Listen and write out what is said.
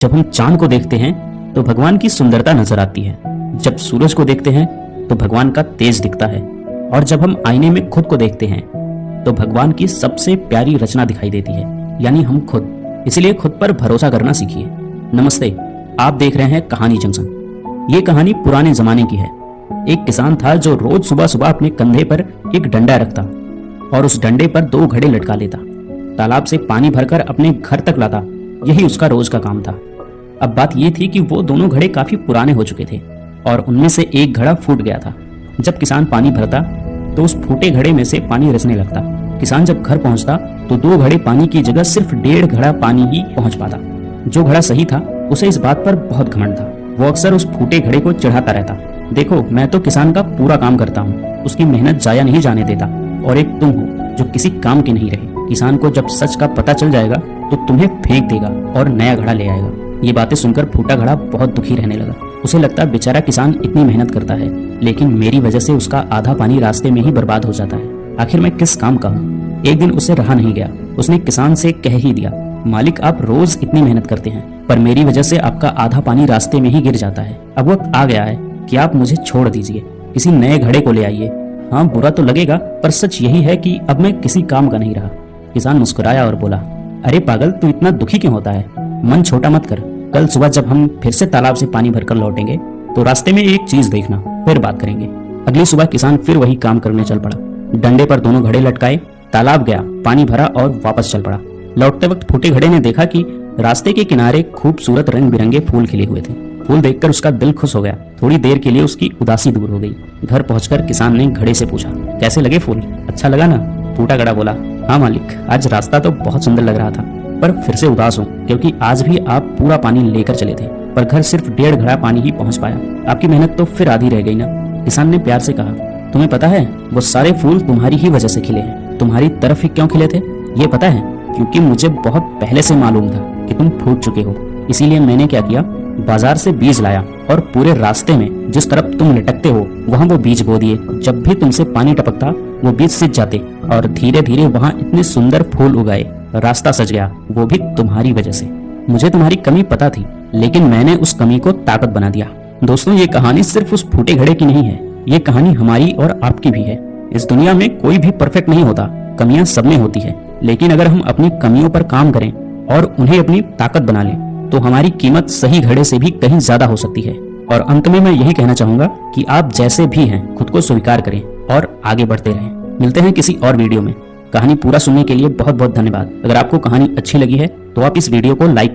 जब हम चांद को देखते हैं तो भगवान की सुंदरता नजर आती है। जब सूरज को देखते हैं तो भगवान का तेज दिखता है। और जब हम आईने में खुद को देखते हैं तो भगवान की सबसे प्यारी रचना दिखाई देती है, यानी हम खुद। इसलिए खुद पर भरोसा करना सीखिए। नमस्ते, आप देख रहे हैं कहानी जंक्शन। ये कहानी पुराने जमाने की है। एक किसान था जो रोज सुबह सुबह अपने कंधे पर एक डंडा रखता और उस डंडे पर 2 घड़े लटका लेता। तालाब से पानी भरकर अपने घर तक लाता। यही उसका रोज का काम था। अब बात यह थी कि वो दोनों घड़े काफी पुराने हो चुके थे और उनमें से एक घड़ा फूट गया था। जब किसान पानी भरता तो उस फूटे घड़े में से पानी रिसने लगता। किसान जब घर पहुंचता तो 2 घड़े पानी की जगह सिर्फ 1.5 घड़ा पानी ही पहुंच पाता। जो घड़ा सही था उसे इस बात पर बहुत घमंड था। वो अक्सर उस फूटे घड़े को चिढ़ाता रहता। देखो, मैं तो किसान का पूरा काम करता हूँ, उसकी मेहनत जाया नहीं जाने देता, और एक तुम हो जो किसी काम के नहीं रहे। किसान को जब सच का पता चल जाएगा तो तुम्हें फेंक देगा और नया घड़ा ले आएगा। ये बातें सुनकर फूटा घड़ा बहुत दुखी रहने लगा। उसे लगता बेचारा किसान इतनी मेहनत करता है, लेकिन मेरी वजह से उसका आधा पानी रास्ते में ही बर्बाद हो जाता है। आखिर मैं किस काम का हूँ। एक दिन उसे रहा नहीं गया। उसने किसान से कह ही दिया, मालिक आप रोज इतनी मेहनत करते हैं, पर मेरी वजह से आपका आधा पानी रास्ते में ही गिर जाता है। अब वक्त आ गया है कि आप मुझे छोड़ दीजिए, किसी नए घड़े को ले आइए। हाँ, बुरा तो लगेगा, पर सच यही है कि अब मैं किसी काम का नहीं रहा। किसान मुस्कुराया और बोला, अरे पागल, तू इतना दुखी क्यों होता है? मन छोटा मत कर। कल सुबह जब हम फिर से तालाब से पानी भरकर लौटेंगे तो रास्ते में एक चीज देखना, फिर बात करेंगे। अगली सुबह किसान फिर वही काम करने चल पड़ा। डंडे पर दोनों घड़े लटकाए, तालाब गया, पानी भरा और वापस चल पड़ा। लौटते वक्त फूटे घड़े ने देखा कि रास्ते के किनारे खूबसूरत रंग बिरंगे फूल खिले हुए थे। फूल देखकर उसका दिल खुश हो गया। थोड़ी देर के लिए उसकी उदासी दूर हो गई। घर पहुंचकर किसान ने घड़े से पूछा, कैसे लगे फूल? अच्छा लगा ना? फूटा घड़ा बोला, हाँ मालिक, आज रास्ता तो बहुत सुंदर लग रहा था, पर फिर से उदास हूँ क्योंकि आज भी आप पूरा पानी लेकर चले थे, पर घर सिर्फ 1.5 घड़ा पानी ही पहुंच पाया। आपकी मेहनत तो फिर आधी रह गई ना। किसान ने प्यार से कहा, तुम्हें पता है वो सारे फूल तुम्हारी ही वजह से खिले हैं। तुम्हारी तरफ ही क्यों खिले थे ये पता है? क्योंकि मुझे बहुत पहले से मालूम था कि तुम फूट चुके हो। इसीलिए मैंने क्या किया, बाजार से बीज लाया और पूरे रास्ते में जिस तरफ तुम लटकते हो वहाँ वो बीज बो दिए। जब भी तुमसे पानी टपकता वो बीज सिज जाते और धीरे धीरे वहाँ इतने सुंदर फूल उगाए। रास्ता सज गया, वो भी तुम्हारी वजह से। मुझे तुम्हारी कमी पता थी, लेकिन मैंने उस कमी को ताकत बना दिया। दोस्तों, ये कहानी सिर्फ उस फूटे घड़े की नहीं है, ये कहानी हमारी और आपकी भी है। इस दुनिया में कोई भी परफेक्ट नहीं होता, कमियां सब में होती है, लेकिन अगर हम अपनी कमियों पर काम करें और उन्हें अपनी ताकत बना लें तो हमारी कीमत सही घड़े से भी कहीं ज्यादा हो सकती है। और अंत में मैं यही कहना चाहूंगा कि आप जैसे भी हैं खुद को स्वीकार करें और आगे बढ़ते रहें। मिलते हैं किसी और वीडियो में। कहानी पूरा सुनने के लिए बहुत बहुत धन्यवाद। अगर आपको कहानी अच्छी लगी है तो आप इस वीडियो को लाइक